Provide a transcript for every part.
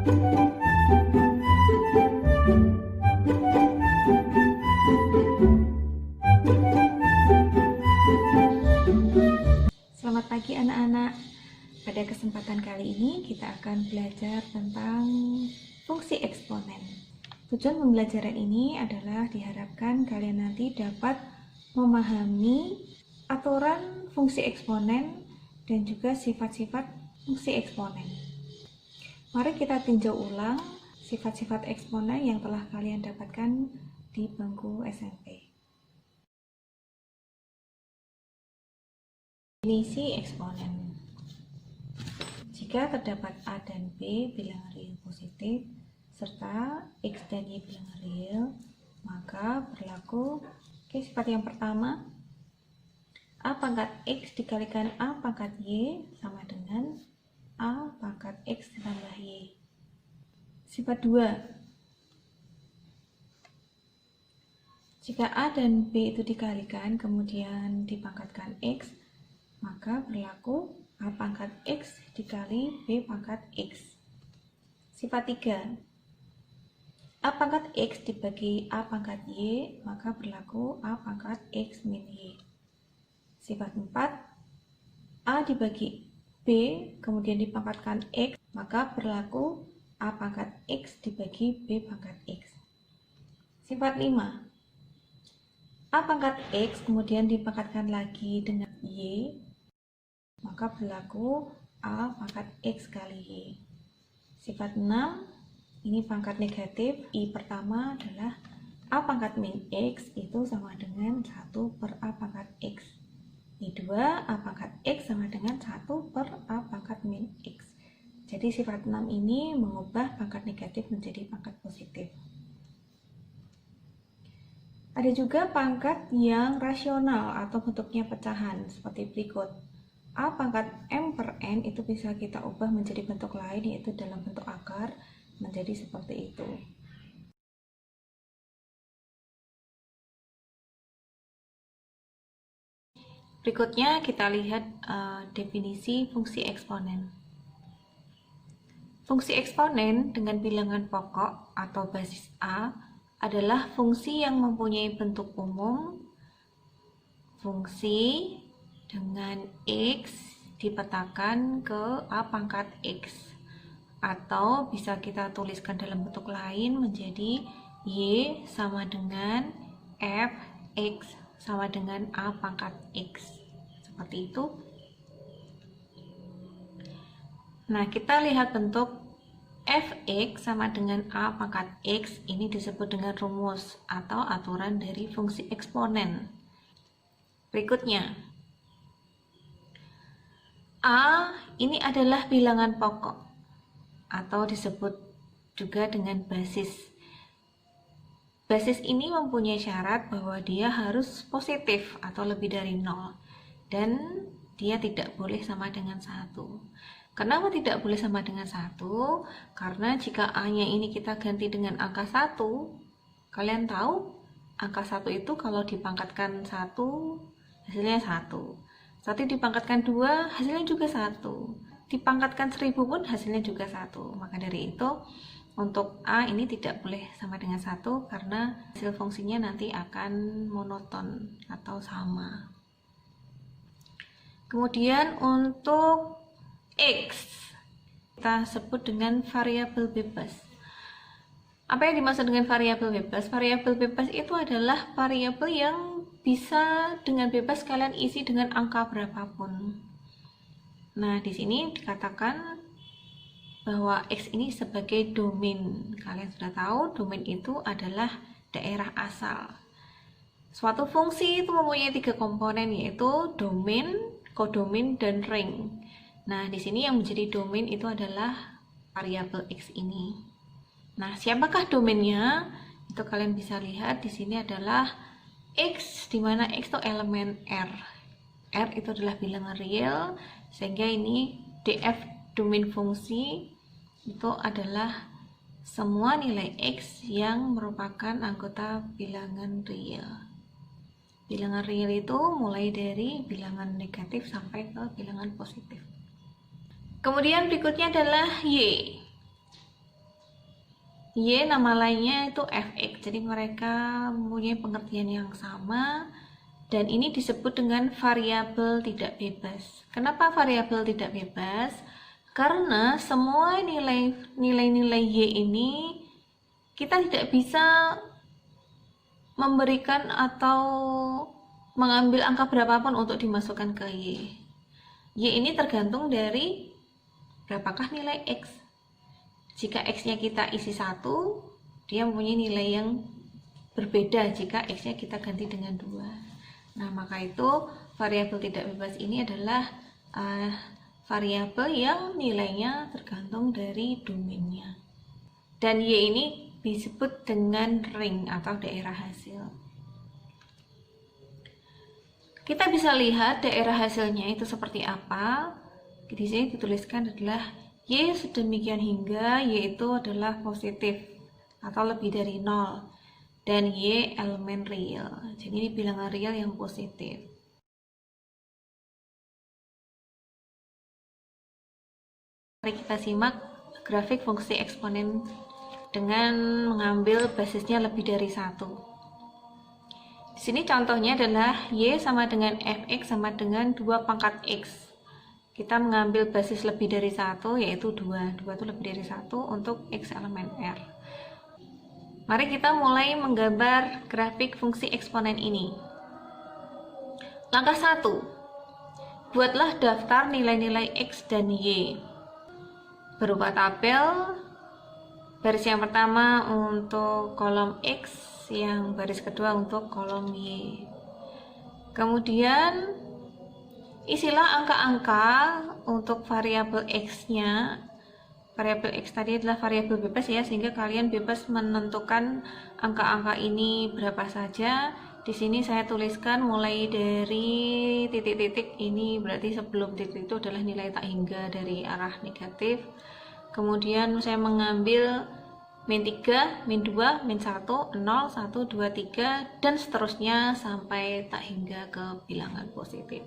Selamat pagi anak-anak. Pada kesempatan kali ini kita akan belajar tentang fungsi eksponen. Tujuan pembelajaran ini adalah diharapkan kalian nanti dapat memahami aturan fungsi eksponen dan juga sifat-sifat fungsi eksponen. Mari kita tinjau ulang sifat-sifat eksponen yang telah kalian dapatkan di bangku SMP. Definisi eksponen. Jika terdapat A dan B bilangan real positif serta X dan Y bilangan real, maka berlaku sifat yang pertama, A pangkat X dikalikan A pangkat Y sama dengan A pangkat X ditambah Y. Sifat 2, jika A dan B itu dikalikan kemudian dipangkatkan X, maka berlaku A pangkat X dikali B pangkat X. Sifat 3, A pangkat X dibagi A pangkat Y, maka berlaku A pangkat X min Y. Sifat 4, A dibagi B kemudian dipangkatkan X, maka berlaku A pangkat X dibagi B pangkat X. Sifat 5, A pangkat X kemudian dipangkatkan lagi dengan Y, maka berlaku A pangkat X kali Y. Sifat 6, ini pangkat negatif, I pertama adalah A pangkat min X itu sama dengan 1 per A pangkat X. I 2, A pangkat X sama dengan 1 per A pangkat min X. Jadi sifat 6 ini mengubah pangkat negatif menjadi pangkat positif. Ada juga pangkat yang rasional atau bentuknya pecahan seperti berikut. A pangkat M per N itu bisa kita ubah menjadi bentuk lain, yaitu dalam bentuk akar, menjadi seperti itu. Berikutnya kita lihat definisi fungsi eksponen. Fungsi eksponen dengan bilangan pokok atau basis A adalah fungsi yang mempunyai bentuk umum, fungsi dengan X dipetakan ke A pangkat X, atau bisa kita tuliskan dalam bentuk lain menjadi Y sama dengan F X sama dengan A pangkat X, seperti itu. Nah, kita lihat bentuk Fx sama dengan A pangkat X, ini disebut dengan rumus atau aturan dari fungsi eksponen. Berikutnya, A ini adalah bilangan pokok atau disebut juga dengan basis. Basis ini mempunyai syarat bahwa dia harus positif atau lebih dari 0 dan dia tidak boleh sama dengan 1. Kenapa tidak boleh sama dengan 1? Karena jika A-nya ini kita ganti dengan angka 1, kalian tahu angka 1 itu kalau dipangkatkan 1 hasilnya 1. 1 dipangkatkan 2 hasilnya juga 1. Dipangkatkan 1000 pun hasilnya juga 1. Maka dari itu untuk A ini tidak boleh sama dengan 1 karena hasil fungsinya nanti akan monoton atau sama. Kemudian untuk X kita sebut dengan variabel bebas. Apa yang dimaksud dengan variabel bebas? Variabel bebas itu adalah variabel yang bisa dengan bebas kalian isi dengan angka berapapun. Nah, di sini dikatakan bahwa X ini sebagai domain. Kalian sudah tahu domain itu adalah daerah asal. Suatu fungsi itu mempunyai 3 komponen, yaitu domain, kodomain, dan ring. Nah, di sini yang menjadi domain itu adalah variabel X ini. Nah, siapakah domainnya? Itu kalian bisa lihat di sini adalah X, di mana X itu elemen R. R itu adalah bilangan real, sehingga ini DF domain fungsi itu adalah semua nilai X yang merupakan anggota bilangan real. Bilangan real itu mulai dari bilangan negatif sampai ke bilangan positif. Kemudian berikutnya adalah Y. Y nama lainnya itu fx, jadi mereka mempunyai pengertian yang sama, dan ini disebut dengan variabel tidak bebas. Kenapa variabel tidak bebas? Karena semua nilai-nilai Y ini kita tidak bisa memberikan atau mengambil angka berapapun untuk dimasukkan ke Y. Y ini tergantung dari berapakah nilai X. Jika X-nya kita isi 1, dia mempunyai nilai yang berbeda jika X-nya kita ganti dengan 2. Nah, maka itu variabel tidak bebas ini adalah variabel yang nilainya tergantung dari domainnya. Dan Y ini disebut dengan ring atau daerah hasil. Kita bisa lihat daerah hasilnya itu seperti apa. Di sini dituliskan adalah Y sedemikian hingga Y itu adalah positif atau lebih dari 0, dan Y elemen real. Jadi ini bilangan real yang positif. Mari kita simak grafik fungsi eksponen dengan mengambil basisnya lebih dari 1. Di sini contohnya adalah Y sama dengan fx sama dengan 2 pangkat x. Kita mengambil basis lebih dari 1, yaitu 2. 2 itu lebih dari 1 untuk x elemen R. Mari kita mulai menggambar grafik fungsi eksponen ini. Langkah 1. Buatlah daftar nilai-nilai x dan y berupa tabel. Baris yang pertama untuk kolom x, yang baris kedua untuk kolom y. Kemudian isilah angka-angka untuk variabel x-nya. Variabel x tadi adalah variabel bebas ya, sehingga kalian bebas menentukan angka-angka ini berapa saja. Di sini saya tuliskan mulai dari titik-titik ini, berarti sebelum titik itu adalah nilai tak hingga dari arah negatif. Kemudian saya mengambil min 3, min 2, min 1, 0, 1, 2, 3, dan seterusnya sampai tak hingga ke bilangan positif.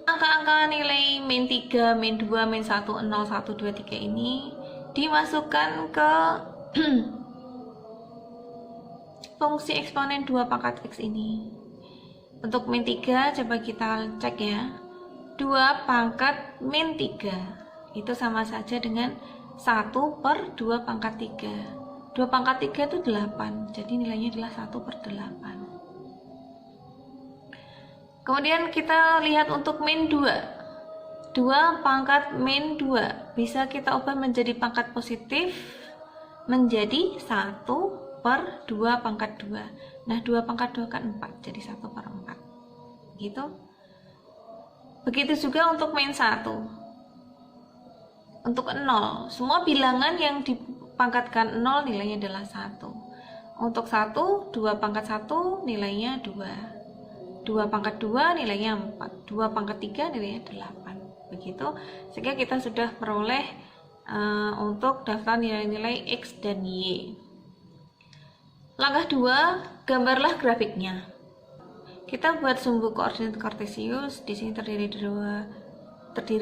Angka-angka nilai min 3, min 2, min 1, 0, 1, 2, 3 ini dimasukkan ke fungsi eksponen 2 pangkat x ini. Untuk min 3 coba kita cek ya. 2 pangkat min 3 itu sama saja dengan 1 per 2 pangkat 3. 2 pangkat 3 itu 8, jadi nilainya adalah 1 per 8. Kemudian kita lihat untuk min 2. 2 pangkat min 2 bisa kita ubah menjadi pangkat positif menjadi 1 per 2 pangkat 2. Nah, 2 pangkat 2 kan 4, jadi 1 per 4. Gitu. Begitu juga untuk min 1. Untuk 0, semua bilangan yang dipangkatkan 0 nilainya adalah 1. Untuk 1, 2 pangkat 1 nilainya 2. 2 pangkat 2 nilainya 4, 2 pangkat 3 nilainya 8. Begitu, sehingga kita sudah peroleh untuk daftar nilai-nilai x dan y. Langkah 2, gambarlah grafiknya. Kita buat sumbu koordinat kartesius. Di sini terdiri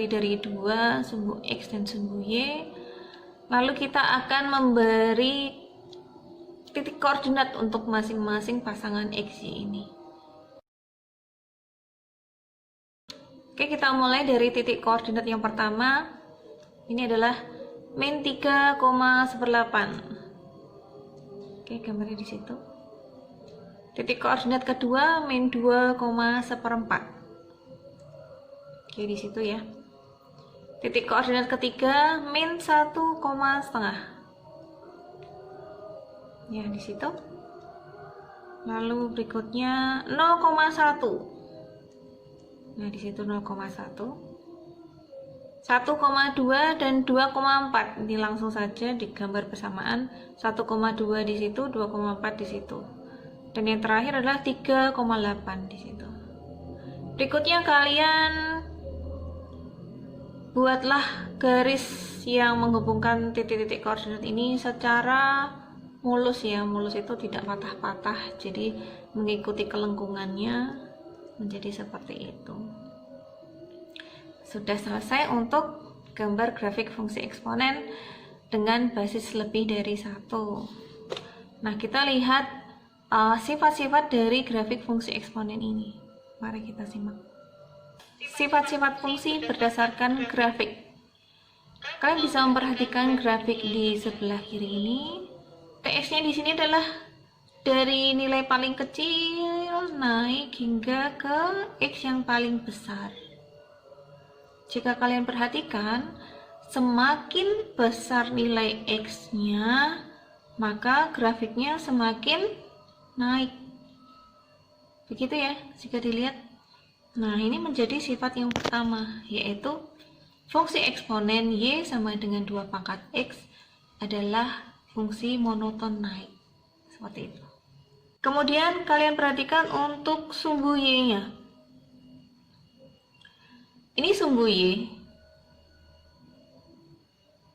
dari 2 sumbu x dan sumbu y. Lalu kita akan memberi titik koordinat untuk masing-masing pasangan x, y ini. Oke, kita mulai dari titik koordinat yang pertama. Ini adalah min 3,18. Oke, gambarnya di situ. Titik koordinat kedua min 2,14. Oke, di situ ya. Titik koordinat ketiga min 1,5. Ya, di situ. Lalu berikutnya 0,1. Nah, di situ 0,1, 1,2 dan 2,4. Ini langsung saja digambar bersamaan. 1,2 di situ, 2,4 di situ. Dan yang terakhir adalah 3,8 di situ. Berikutnya kalian buatlah garis yang menghubungkan titik-titik koordinat ini secara mulus ya. Mulus itu tidak patah-patah, jadi mengikuti kelengkungannya menjadi seperti itu. Sudah selesai untuk gambar grafik fungsi eksponen dengan basis lebih dari 1. Nah, kita lihat sifat-sifat dari grafik fungsi eksponen ini. Mari kita simak. Sifat-sifat fungsi berdasarkan grafik. Kalian bisa memperhatikan grafik di sebelah kiri ini. Tx-nya di sini adalah dari nilai paling kecil naik hingga ke X yang paling besar. Jika kalian perhatikan, semakin besar nilai X-nya, maka grafiknya semakin naik. Begitu ya, jika dilihat. Nah, ini menjadi sifat yang pertama, yaitu fungsi eksponen Y sama dengan 2 pangkat X adalah fungsi monoton naik. Seperti itu. Kemudian kalian perhatikan untuk sumbu Y-nya. Ini sumbu Y.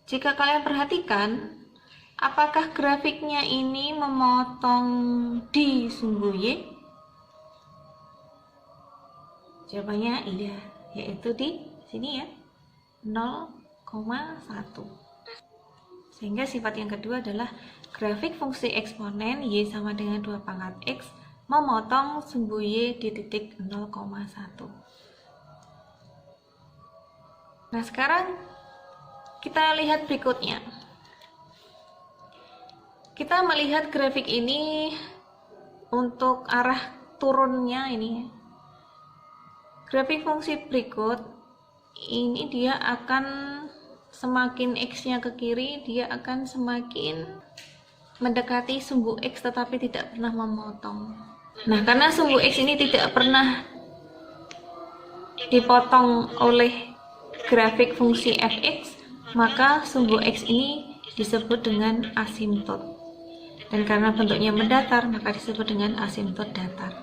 Jika kalian perhatikan, apakah grafiknya ini memotong di sumbu Y? Jawabannya iya, yaitu di sini ya, 0,1. Sehingga sifat yang kedua adalah grafik fungsi eksponen Y sama dengan 2 pangkat X memotong sumbu Y di titik 0,1. Nah, sekarang kita lihat berikutnya. Kita melihat grafik ini untuk arah turunnya ini. Grafik fungsi berikut ini dia akan semakin X-nya ke kiri, dia akan semakin mendekati sumbu X tetapi tidak pernah memotong. Nah, karena sumbu X ini tidak pernah dipotong oleh grafik fungsi fx, maka sumbu X ini disebut dengan asimtot. Dan karena bentuknya mendatar, maka disebut dengan asimtot datar.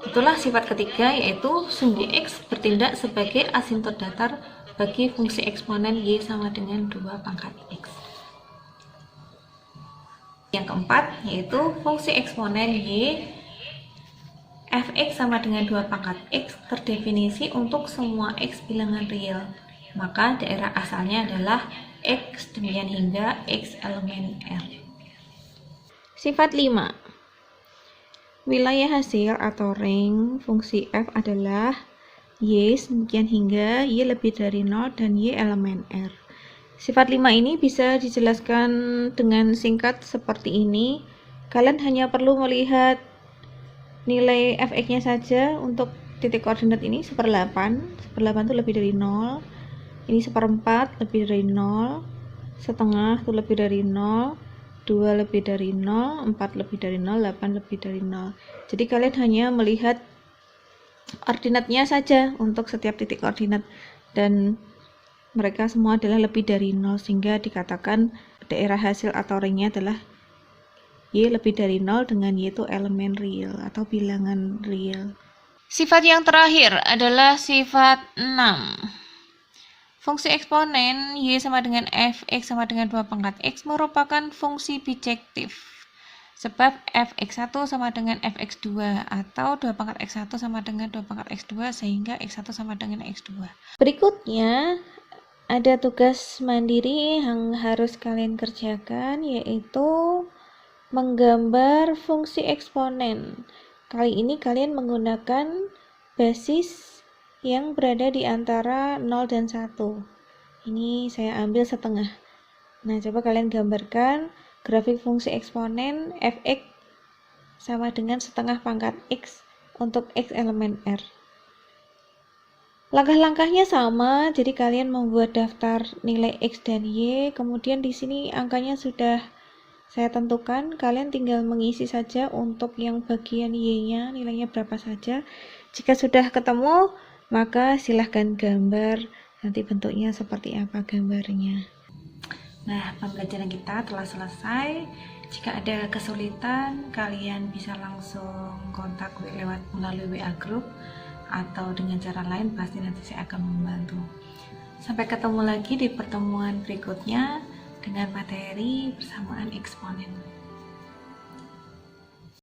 Itulah sifat ketiga, yaitu sumbu X bertindak sebagai asimtot datar bagi fungsi eksponen Y sama dengan 2 pangkat X. Yang keempat, yaitu fungsi eksponen Y fx sama dengan 2 pangkat X terdefinisi untuk semua X bilangan real. Maka daerah asalnya adalah X demikian hingga X elemen R. Sifat 5. Wilayah hasil atau ring fungsi f adalah Y demikian hingga Y lebih dari 0 dan Y elemen R. Sifat 5 ini bisa dijelaskan dengan singkat seperti ini. Kalian hanya perlu melihat nilai fx-nya saja. Untuk titik koordinat ini 1/8 itu lebih dari 0, ini 1/4 lebih dari 0, setengah itu lebih dari 0, 2 lebih dari 0, 4 lebih dari 0, 8 lebih dari 0. Jadi kalian hanya melihat ordinatnya saja untuk setiap titik koordinat, dan mereka semua adalah lebih dari 0, sehingga dikatakan daerah hasil atau ringnya adalah Y lebih dari 0 dengan Y itu elemen real atau bilangan real. Sifat yang terakhir adalah sifat 6. Fungsi eksponen Y sama dengan fx sama dengan 2 pangkat X merupakan fungsi bijektif. Sebab fx1 sama dengan fx2 atau 2 pangkat x1 sama dengan 2 pangkat x2 sehingga x1 sama dengan x2. Berikutnya ada tugas mandiri yang harus kalian kerjakan, yaitu menggambar fungsi eksponen. Kali ini kalian menggunakan basis yang berada di antara 0 dan 1. Ini saya ambil setengah. Nah, coba kalian gambarkan grafik fungsi eksponen fx sama dengan setengah pangkat X untuk X elemen R. Langkah-langkahnya sama, jadi kalian membuat daftar nilai X dan Y, kemudian di sini angkanya sudah saya tentukan, kalian tinggal mengisi saja untuk yang bagian Y-nya, nilainya berapa saja. Jika sudah ketemu, maka silahkan gambar, nanti bentuknya seperti apa gambarnya. Nah, pembelajaran kita telah selesai. Jika ada kesulitan, kalian bisa langsung kontak melalui WA group, atau dengan cara lain pasti nanti saya akan membantu. Sampai ketemu lagi di pertemuan berikutnya dengan materi persamaan eksponen.